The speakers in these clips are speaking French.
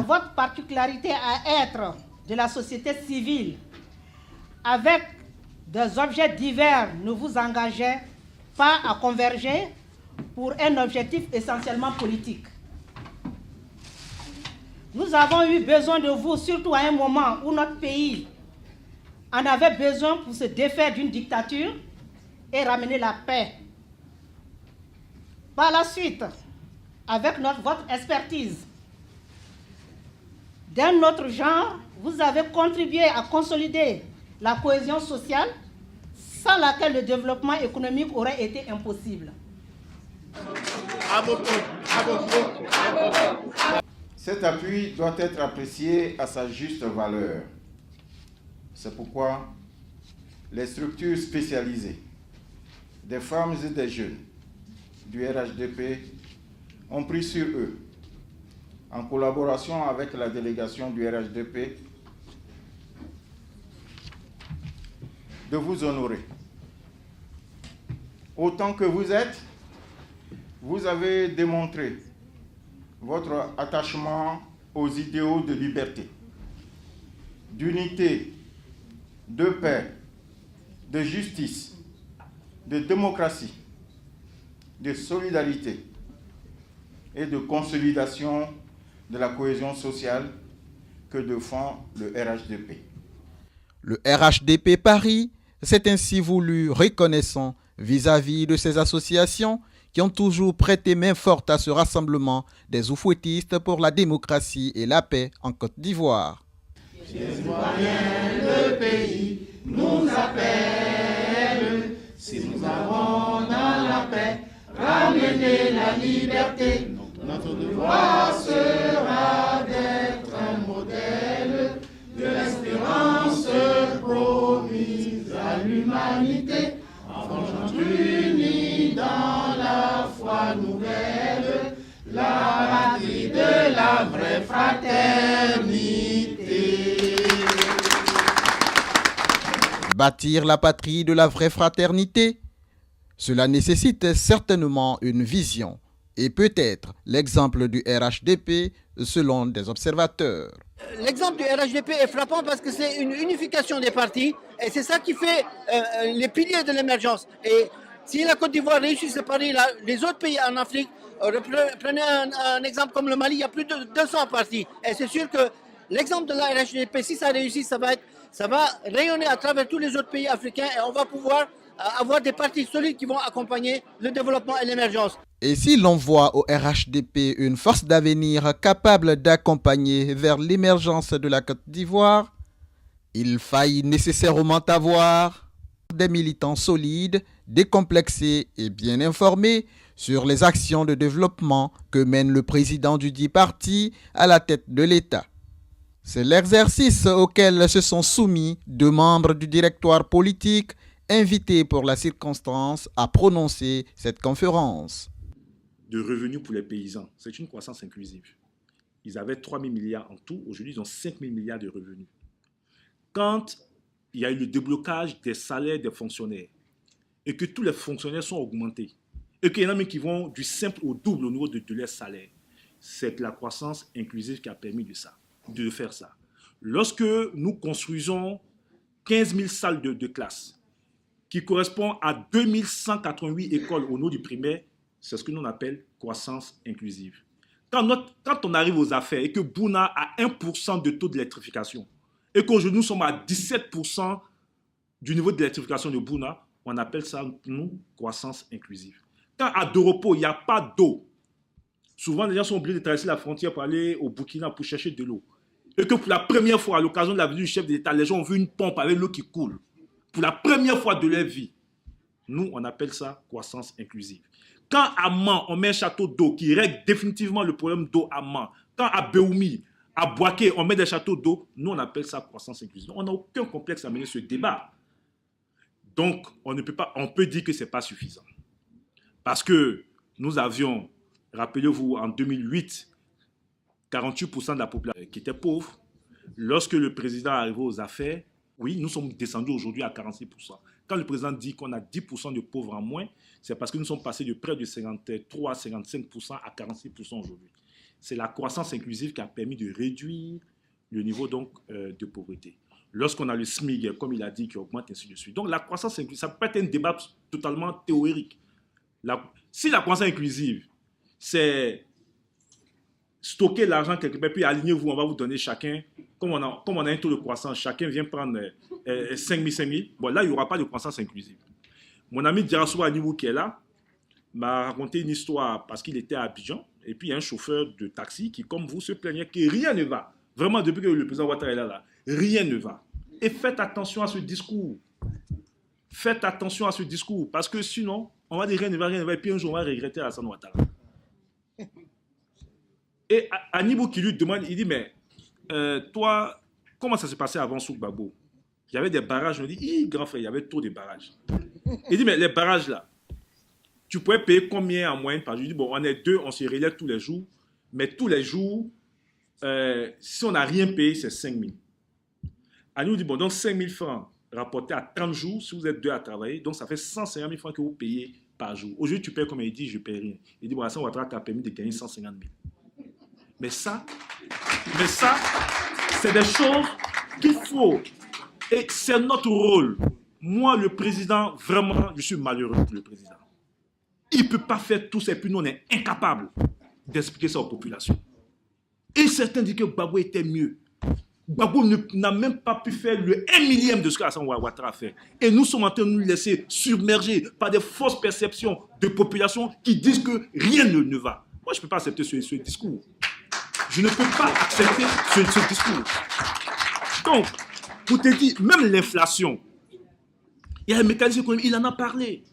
Votre particularité à être de la société civile, avec des objets divers, ne vous engagez pas à converger pour un objectif essentiellement politique. Nous avons eu besoin de vous, surtout à un moment où notre pays en avait besoin pour se défaire d'une dictature et ramener la paix. Par la suite, avec votre expertise d'un autre genre, vous avez contribué à consolider la cohésion sociale, sans laquelle le développement économique aurait été impossible. Cet appui doit être apprécié à sa juste valeur. C'est pourquoi les structures spécialisées des femmes et des jeunes du RHDP ont pris sur eux, en collaboration avec la délégation du RHDP, de vous honorer. Autant que vous êtes, vous avez démontré votre attachement aux idéaux de liberté, d'unité, de paix, de justice, de démocratie, de solidarité et de consolidation de la cohésion sociale que défend le RHDP. Le RHDP Paris s'est ainsi voulu reconnaissant vis-à-vis de ces associations qui ont toujours prêté main forte à ce rassemblement des oufouettistes pour la démocratie et la paix en Côte d'Ivoire. Le pays nous appelle, si nous avons dans la paix ramené la liberté, notre devoir sera d'être un modèle de l'espérance promise à l'humanité, enfants unis dans la foi nouvelle, la patrie de la vraie fraternité. Bâtir la patrie de la vraie fraternité, cela nécessite certainement une vision et peut-être l'exemple du RHDP selon des observateurs. L'exemple du RHDP est frappant parce que c'est une unification des partis et c'est ça qui fait les piliers de l'émergence. Et si la Côte d'Ivoire réussit ce pari-là, les autres pays en Afrique, prenez un exemple comme le Mali, il y a plus de 200 partis. Et c'est sûr que l'exemple de la RHDP, si ça réussit, ça va rayonner à travers tous les autres pays africains et on va pouvoir avoir des partis solides qui vont accompagner le développement et l'émergence. Et si l'on voit au RHDP une force d'avenir capable d'accompagner vers l'émergence de la Côte d'Ivoire, il faille nécessairement avoir des militants solides, décomplexés et bien informés sur les actions de développement que mène le président du dit parti à la tête de l'État. C'est l'exercice auquel se sont soumis deux membres du directoire politique invités pour la circonstance à prononcer cette conférence. De revenus pour les paysans, c'est une croissance inclusive. Ils avaient 3 000 milliards en tout, aujourd'hui ils ont 5 000 milliards de revenus. Quand il y a eu le déblocage des salaires des fonctionnaires et que tous les fonctionnaires sont augmentés et qu'il y en a même qui vont du simple au double au niveau de leur salaire, c'est la croissance inclusive qui a permis de faire ça. Lorsque nous construisons 15 000 salles de classe, qui correspond à 2188 écoles au niveau du primaire, c'est ce que l'on appelle croissance inclusive. Quand on arrive aux affaires et que Bouna a 1% de taux d'électrification et qu'aujourd'hui nous sommes à 17% du niveau d'électrification de Bouna, on appelle ça, nous, croissance inclusive. Quand à Doropo, il n'y a pas d'eau, souvent les gens sont obligés de traverser la frontière pour aller au Burkina pour chercher de l'eau. Et que pour la première fois, à l'occasion de la venue du chef de l'État, les gens ont vu une pompe avec l'eau qui coule. Pour la première fois de leur vie, nous, on appelle ça croissance inclusive. Quand à Man, on met un château d'eau qui règle définitivement le problème d'eau à Man, quand à Béoumi, à Boaké, on met des châteaux d'eau, nous, on appelle ça croissance inclusive. On n'a aucun complexe à mener ce débat. Donc, on peut dire que ce n'est pas suffisant. Parce que nous avions, rappelez-vous, en 2008, 48% de la population qui était pauvre. Lorsque le président est arrivé aux affaires, Oui, nous sommes descendus aujourd'hui à 46%. Quand le président dit qu'on a 10% de pauvres en moins, c'est parce que nous sommes passés de près de 53 à 55% à 46% aujourd'hui. C'est la croissance inclusive qui a permis de réduire le niveau donc, de pauvreté. Lorsqu'on a le SMIC, comme il a dit, qui augmente, ainsi de suite. Donc la croissance inclusive, ça peut être un débat totalement théorique. Si la croissance inclusive, c'est stocker l'argent quelque part, puis alignez-vous, on va vous donner chacun, comme on a un taux de croissance, chacun vient prendre 5 000, bon là, il n'y aura pas de croissance inclusive. Mon ami Diarasso Anibou qui est là, m'a raconté une histoire parce qu'il était à Abidjan, et puis il y a un chauffeur de taxi qui, comme vous, se plaignait que rien ne va. Vraiment, depuis que le président Ouattara est là, rien ne va. Et faites attention à ce discours. Faites attention à ce discours, parce que sinon, on va dire rien ne va, et puis un jour, on va regretter Alassane Ouattara. Et Anibou qui lui demande, il dit, mais toi, comment ça s'est passé avant Souk Gbagbo? Il y avait des barrages, on dit, grand frère, il y avait trop de barrages. Il dit, mais les barrages là, tu pourrais payer combien en moyenne par jour? Je dis, bon, on est 2, on se relève tous les jours, mais tous les jours, si on n'a rien payé, c'est 5 000. Anibou dit, bon, donc 5 000 francs rapportés à 30 jours, si vous êtes 2 à travailler, donc ça fait 150 000 francs que vous payez par jour. Aujourd'hui, tu payes combien? Il dit, je ne paye rien. Il dit, bon, Alassane Ouattara t'a permis de gagner 150 000. Mais ça, c'est des choses qu'il faut. Et c'est notre rôle. Moi, le président, vraiment, je suis malheureux pour le président. Il ne peut pas faire tout ça. Et puis nous, on est incapables d'expliquer ça aux populations. Et certains disent que Gbagbo était mieux. Gbagbo n'a même pas pu faire le 1 millième de ce qu'Alassane Ouattara a fait. Et nous sommes en train de nous laisser submerger par des fausses perceptions de populations qui disent que rien ne va. Moi, je ne peux pas accepter ce discours. Je ne peux pas accepter ce discours. Donc, pour te dire, même l'inflation, il y a un mécanisme économique, il en a parlé.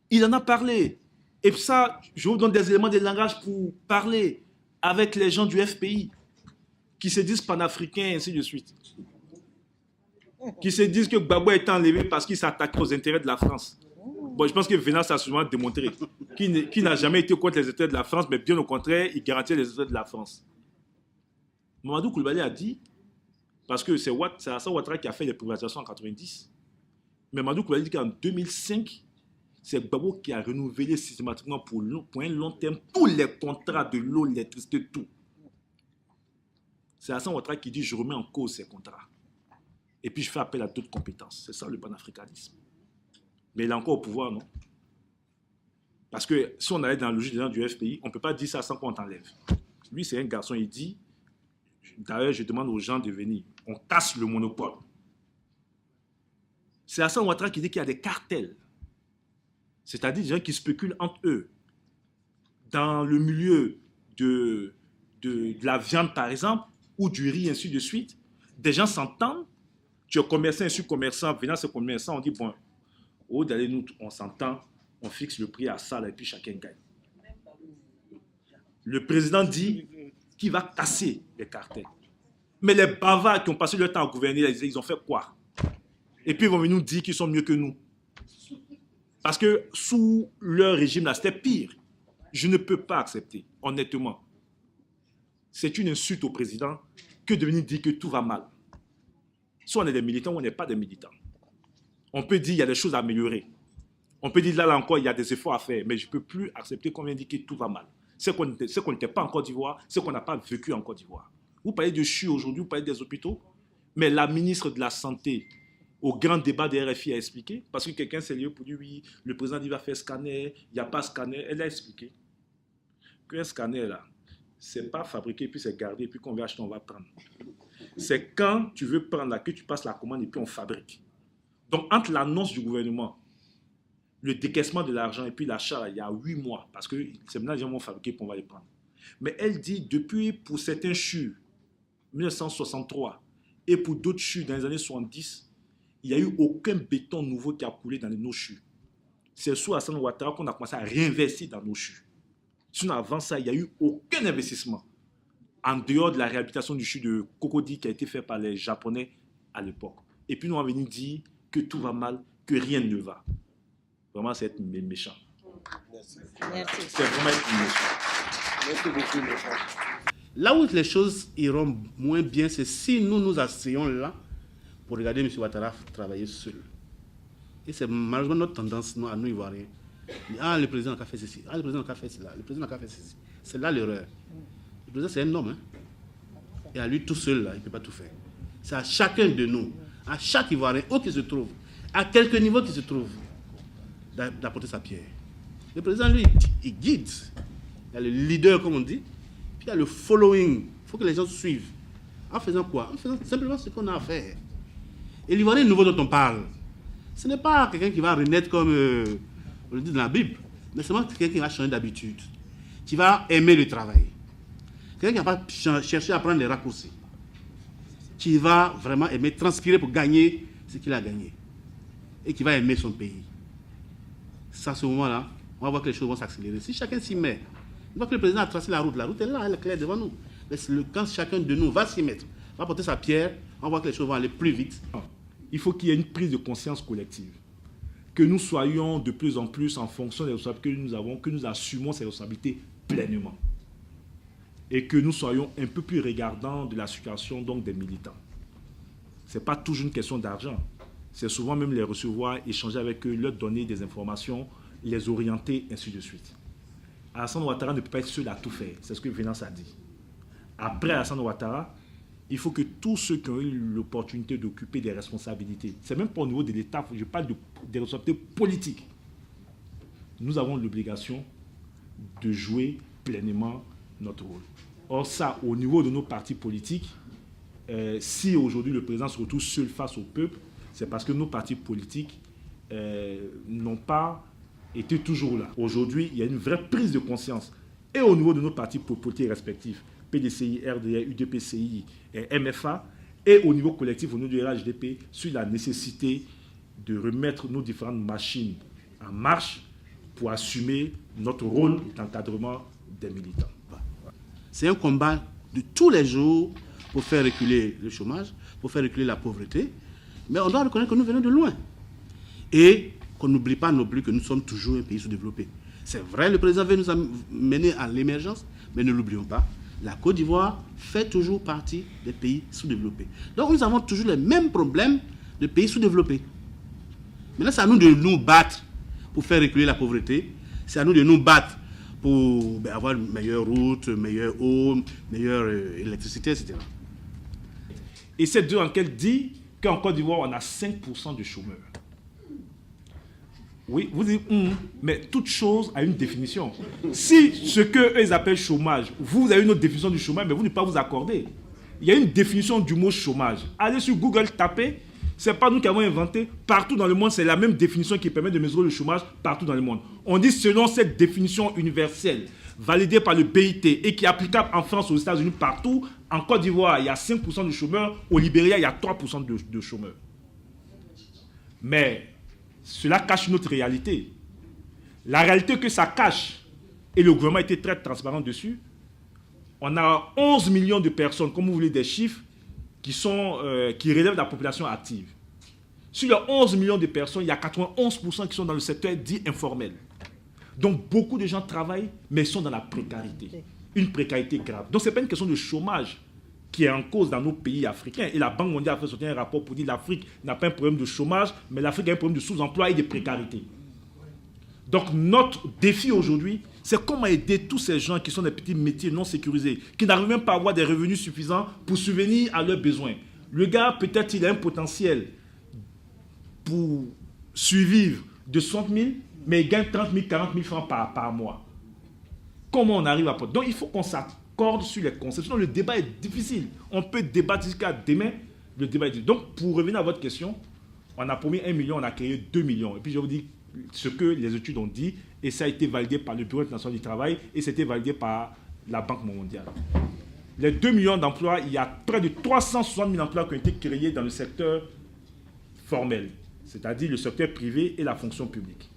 Il en a parlé. Et ça, je vous donne des éléments de langage pour parler avec les gens du FPI, qui se disent panafricains, et ainsi de suite. Qui se disent que Gbagbo est enlevé parce qu'il s'attaquait aux intérêts de la France. Bon, je pense que Venance a souvent démontré qu'il n'a jamais été contre les intérêts de la France, mais bien au contraire, il garantit les intérêts de la France. Mamadou Coulibaly a dit, parce que c'est Alassane Ouattara qui a fait les privatisations en 1990, mais Mamadou Coulibaly dit qu'en 2005, c'est Gbagbo qui a renouvelé systématiquement pour un long terme tous les contrats de l'eau, l'électricité, tout. C'est Alassane Ouattara qui dit, je remets en cause ces contrats. Et puis je fais appel à d'autres compétences. C'est ça le panafricanisme. Mais il est encore au pouvoir, non? Parce que si on allait dans la logique des gens du FPI, on ne peut pas dire ça sans qu'on t'enlève. Lui, c'est un garçon, il dit, d'ailleurs, je demande aux gens de venir, on casse le monopole. C'est Alassane Ouattara qui dit qu'il y a des cartels. C'est-à-dire des gens qui spéculent entre eux. Dans le milieu de la viande, par exemple, ou du riz, ainsi de suite, des gens s'entendent. Tu es commerçant, je suis commerçant, venant ce commerçant, on dit, bon, au lieu d'aller nous, on s'entend, on fixe le prix à ça, et puis chacun gagne. Le président dit qu'il va casser les cartels. Mais les bavards qui ont passé leur temps à gouverner, ils ont fait quoi? Et puis ils vont venir nous dire qu'ils sont mieux que nous. Parce que sous leur régime, là, c'était pire. Je ne peux pas accepter, honnêtement. C'est une insulte au président que de venir dire que tout va mal. Soit on est des militants ou on n'est pas des militants. On peut dire qu'il y a des choses à améliorer. On peut dire là encore, il y a des efforts à faire. Mais je ne peux plus accepter qu'on vienne dire que tout va mal. C'est qu'on n'était pas en Côte d'Ivoire, c'est qu'on n'a pas vécu en Côte d'Ivoire. Vous parlez de CHU aujourd'hui, vous parlez des hôpitaux. Mais la ministre de la Santé, au grand débat des RFI, a expliqué. Parce que quelqu'un s'est lié pour dire oui, le président dit qu'il va faire scanner, il n'y a pas scanner. Elle a expliqué qu'un scanner là, ce n'est pas fabriqué, puis c'est gardé, puis qu'on va acheter, on va prendre. C'est quand tu veux prendre là, que tu passes la commande et puis on fabrique. Donc, entre l'annonce du gouvernement, le décaissement de l'argent et puis l'achat, il y a 8 mois, parce que c'est maintenant les gens vont fabriquer pour on va les prendre. Mais elle dit, depuis pour certains CHU, 1963, et pour d'autres CHU dans les années 70, il n'y a eu aucun béton nouveau qui a coulé dans nos CHU. C'est sous Alassane Ouattara qu'on a commencé à réinvestir dans nos CHU. Sinon, avant ça, il n'y a eu aucun investissement en dehors de la réhabilitation du CHU de Cocody qui a été fait par les Japonais à l'époque. Et puis nous, on va venir dire que tout va mal, que rien ne va. Vraiment, c'est être méchant. Merci. C'est vraiment être méchant. Merci beaucoup, méchant. Là où les choses iront moins bien, c'est si nous nous asseyons là pour regarder M. Ouattara travailler seul. Et c'est malheureusement notre tendance à nous Ivoiriens. Ah, le président a fait ceci, ah, le président a fait cela, le président a fait ceci. C'est là l'erreur. Le président, c'est un homme. Et à lui tout seul, là, il ne peut pas tout faire. C'est à chacun de nous, à chaque Ivoirien, où qu'il se trouve, à quelque niveau qu'il se trouve, d'apporter sa pierre. Le président, lui, il guide. Il y a le leader, comme on dit, puis il y a le following. Il faut que les gens suivent. En faisant quoi? En faisant simplement ce qu'on a à faire. Et l'Ivoirien nouveau dont on parle, ce n'est pas quelqu'un qui va renaître comme on le dit dans la Bible, mais seulement quelqu'un qui va changer d'habitude, qui va aimer le travail. Quelqu'un qui va pas chercher à prendre les raccourcis, qui va vraiment aimer transpirer pour gagner ce qu'il a gagné, et qui va aimer son pays. C'est à ce moment-là, on va voir que les choses vont s'accélérer. Si chacun s'y met, une fois que le président a tracé la route est là, elle est claire devant nous. Mais quand chacun de nous va s'y mettre, va porter sa pierre, on va voir que les choses vont aller plus vite. Il faut qu'il y ait une prise de conscience collective. Que nous soyons de plus en plus en fonction des responsabilités que nous avons, que nous assumons ces responsabilités pleinement. Et que nous soyons un peu plus regardants de la situation donc, des militants. Ce n'est pas toujours une question d'argent. C'est souvent même les recevoir, échanger avec eux, leur donner des informations, les orienter, ainsi de suite. Alassane Ouattara ne peut pas être seul à tout faire. C'est ce que Venance a dit. Après Alassane Ouattara, il faut que tous ceux qui ont eu l'opportunité d'occuper des responsabilités, c'est même pas au niveau de l'État, je parle des responsabilités politiques, nous avons l'obligation de jouer pleinement notre rôle. Or ça, au niveau de nos partis politiques, si aujourd'hui le président se retrouve seul face au peuple, c'est parce que nos partis politiques n'ont pas été toujours là. Aujourd'hui, il y a une vraie prise de conscience, et au niveau de nos partis politiques respectifs, PDCI, RDR, UDPCI et MFA, et au niveau collectif, au niveau du RHDP, sur la nécessité de remettre nos différentes machines en marche pour assumer notre rôle d'encadrement des militants. C'est un combat de tous les jours pour faire reculer le chômage, pour faire reculer la pauvreté, mais on doit reconnaître que nous venons de loin. Et qu'on n'oublie pas non plus que nous sommes toujours un pays sous-développé. C'est vrai, le président veut nous amener à l'émergence, mais ne l'oublions pas. La Côte d'Ivoire fait toujours partie des pays sous-développés. Donc nous avons toujours les mêmes problèmes de pays sous-développés. Maintenant, c'est à nous de nous battre pour faire reculer la pauvreté. C'est à nous de nous battre pour avoir une meilleure route, meilleure eau, meilleure électricité, etc. Et cette deux enquêtes dit qu'en Côte d'Ivoire, on a 5% de chômeurs. Oui, vous dites, mais toute chose a une définition. Si ce qu'eux appellent chômage, vous avez une autre définition du chômage, mais vous ne pouvez pas vous accorder. Il y a une définition du mot chômage. Allez sur Google, tapez, ce n'est pas nous qui avons inventé. Partout dans le monde, c'est la même définition qui permet de mesurer le chômage partout dans le monde. On dit selon cette définition universelle, validée par le BIT et qui est applicable en France, aux États-Unis, partout, en Côte d'Ivoire, il y a 5% de chômeurs, au Libéria, il y a 3% de chômeurs. Mais cela cache une autre réalité. La réalité que ça cache, et le gouvernement a été très transparent dessus, on a 11 millions de personnes, comme vous voulez des chiffres, qui relèvent de la population active. Sur les 11 millions de personnes, il y a 91% qui sont dans le secteur dit informel. Donc beaucoup de gens travaillent, mais sont dans la précarité. Une précarité grave. Donc ce n'est pas une question de chômage qui est en cause dans nos pays africains. Et la Banque mondiale a fait sortir un rapport pour dire que l'Afrique n'a pas un problème de chômage, mais l'Afrique a un problème de sous-emploi et de précarité. Donc notre défi aujourd'hui, c'est comment aider tous ces gens qui sont des petits métiers non sécurisés, qui n'arrivent même pas à avoir des revenus suffisants pour subvenir à leurs besoins. Le gars, peut-être, il a un potentiel pour survivre de 60 000, mais il gagne 30 000, 40 000 francs par mois. Comment on arrive à... Donc il faut qu'on s'accorde sur les concepts. Sinon, le débat est difficile. On peut débattre jusqu'à demain. Le débat est difficile. Donc, pour revenir à votre question, on a promis 1 million, on a créé 2 millions. Et puis, je vous dis ce que les études ont dit, et ça a été validé par le Bureau international du travail, et c'était validé par la Banque mondiale. Les 2 millions d'emplois, il y a près de 360 000 emplois qui ont été créés dans le secteur formel, c'est-à-dire le secteur privé et la fonction publique.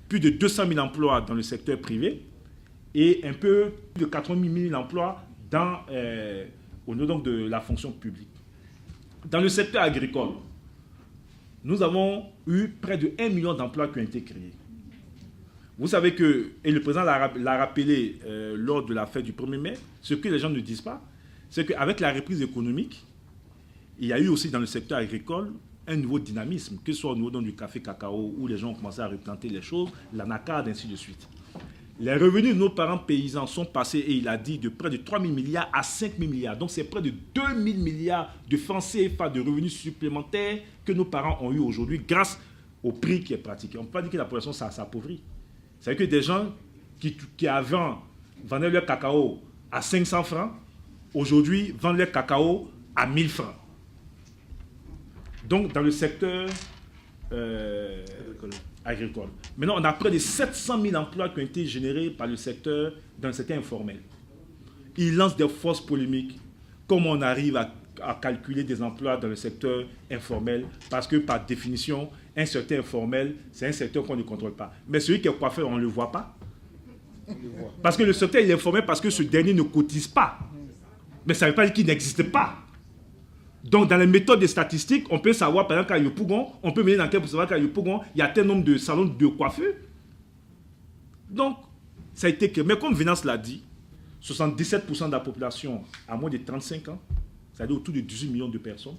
Plus de 200 000 emplois dans le secteur privé, et un peu plus de 80 000 emplois au niveau donc de la fonction publique. Dans le secteur agricole, nous avons eu près de 1 million d'emplois qui ont été créés. Vous savez que, et le président l'a rappelé lors de la fête du 1er mai, ce que les gens ne disent pas, c'est qu'avec la reprise économique, il y a eu aussi dans le secteur agricole un nouveau dynamisme, que ce soit au niveau du café cacao, où les gens ont commencé à replanter les choses, l'anacarde, ainsi de suite. Les revenus de nos parents paysans sont passés, et il a dit, de près de 3 000 milliards à 5 000 milliards. Donc c'est près de 2 000 milliards de francs CFA de revenus supplémentaires que nos parents ont eu aujourd'hui grâce au prix qui est pratiqué. On ne peut pas dire que la population s'appauvrit. C'est-à-dire que des gens qui avant vendaient leur cacao à 500 francs, aujourd'hui vendent leur cacao à 1000 francs. Donc dans le secteur agricole. Maintenant, on a près de 700 000 emplois qui ont été générés par le secteur, dans le secteur informel. Ils lancent des fausses polémiques. Comment on arrive à calculer des emplois dans le secteur informel? Parce que par définition, un secteur informel, c'est un secteur qu'on ne contrôle pas. Mais celui qui est coiffeur, on ne le voit pas. Parce que le secteur il est informel parce que ce dernier ne cotise pas. Mais ça ne veut pas dire qu'il n'existe pas. Donc, dans les méthodes des statistiques, on peut savoir, par exemple, qu'à Yopougon, on peut mener une enquête pour savoir qu'à Yopougon, il y a tel nombre de salons de coiffure. Donc, ça a été que. Mais comme Venance l'a dit, 77% de la population a moins de 35 ans, c'est-à-dire autour de 18 millions de personnes.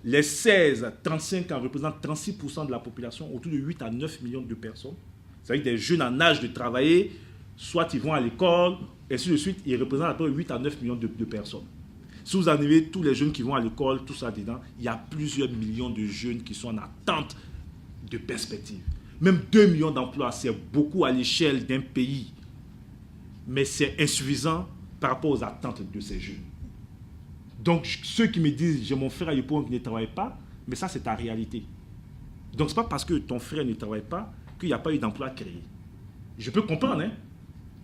Les 16-35 ans représentent 36% de la population, autour de 8 à 9 millions de personnes. C'est-à-dire des jeunes en âge de travailler, soit ils vont à l'école, et ainsi de suite, ils représentent à peu près 8 à 9 millions de personnes. Si vous enlevez tous les jeunes qui vont à l'école, tout ça dedans, il y a plusieurs millions de jeunes qui sont en attente de perspectives. Même 2 millions d'emplois, c'est beaucoup à l'échelle d'un pays. Mais c'est insuffisant par rapport aux attentes de ces jeunes. Donc, ceux qui me disent, j'ai mon frère à Yopougon qui ne travaille pas, mais ça, c'est ta réalité. Donc, ce n'est pas parce que ton frère ne travaille pas qu'il n'y a pas eu d'emploi créé. Je peux comprendre, hein?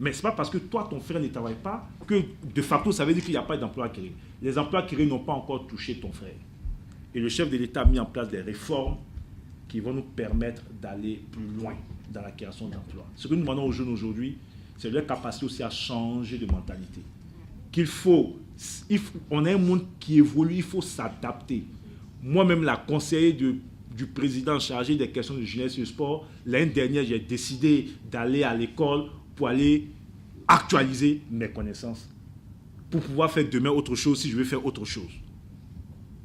Mais ce n'est pas parce que toi, ton frère ne travaille pas que de facto, ça veut dire qu'il n'y a pas d'emploi créé. Les emplois créés n'ont pas encore touché ton frère. Et le chef de l'État a mis en place des réformes qui vont nous permettre d'aller plus loin dans la création d'emplois. Ce que nous demandons aux jeunes aujourd'hui, c'est leur capacité aussi à changer de mentalité. On a un monde qui évolue, il faut s'adapter. Moi-même, la conseillère du président chargé des questions de jeunesse et de sport, l'année dernière, j'ai décidé d'aller à l'école pour aller actualiser mes connaissances, pour pouvoir faire demain autre chose si je veux faire autre chose.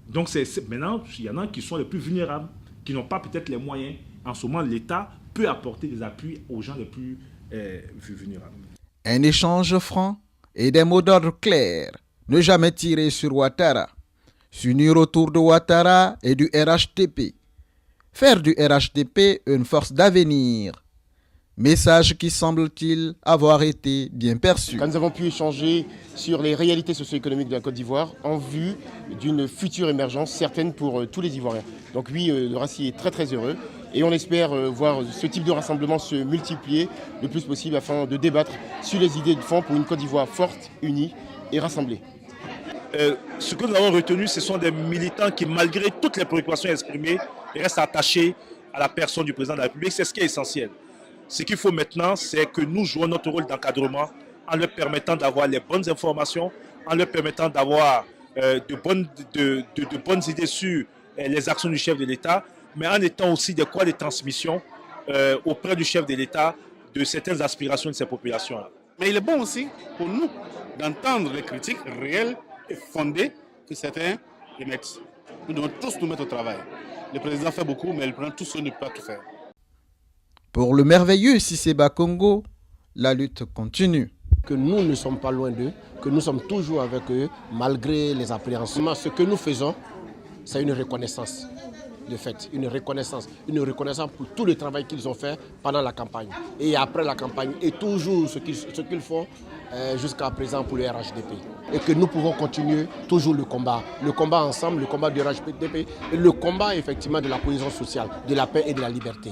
Donc maintenant, il y en a qui sont les plus vulnérables, qui n'ont pas peut-être les moyens. En ce moment, l'État peut apporter des appuis aux gens les plus vulnérables. Un échange franc et des mots d'ordre clairs. Ne jamais tirer sur Ouattara. S'unir autour de Ouattara et du RHDP. Faire du RHDP une force d'avenir. Message qui semble-t-il avoir été bien perçu. Quand nous avons pu échanger sur les réalités socio-économiques de la Côte d'Ivoire en vue d'une future émergence certaine pour tous les Ivoiriens. Donc oui, le RACI est très très heureux et on espère voir ce type de rassemblement se multiplier le plus possible afin de débattre sur les idées de fond pour une Côte d'Ivoire forte, unie et rassemblée. Ce que nous avons retenu, ce sont des militants qui, malgré toutes les préoccupations exprimées, restent attachés à la personne du président de la République. C'est ce qui est essentiel. Ce qu'il faut maintenant, c'est que nous jouons notre rôle d'encadrement en leur permettant d'avoir les bonnes informations, en leur permettant d'avoir de bonnes idées sur les actions du chef de l'État, mais en étant aussi des croix de transmission auprès du chef de l'État de certaines aspirations de ces populations-là. Mais il est bon aussi pour nous d'entendre les critiques réelles et fondées que certains émettent. Nous devons tous nous mettre au travail. Le président fait beaucoup, mais le président tout seul ne peut pas tout faire. Pour le merveilleux Cissé Bakongo, la lutte continue. Que nous ne sommes pas loin d'eux, que nous sommes toujours avec eux, malgré les appréhensions. Ce que nous faisons, c'est une reconnaissance de fait, une reconnaissance pour tout le travail qu'ils ont fait pendant la campagne et après la campagne et toujours ce qu'ils font jusqu'à présent pour le RHDP. Et que nous pouvons continuer toujours le combat ensemble, le combat du RHDP et le combat effectivement de la cohésion sociale, de la paix et de la liberté.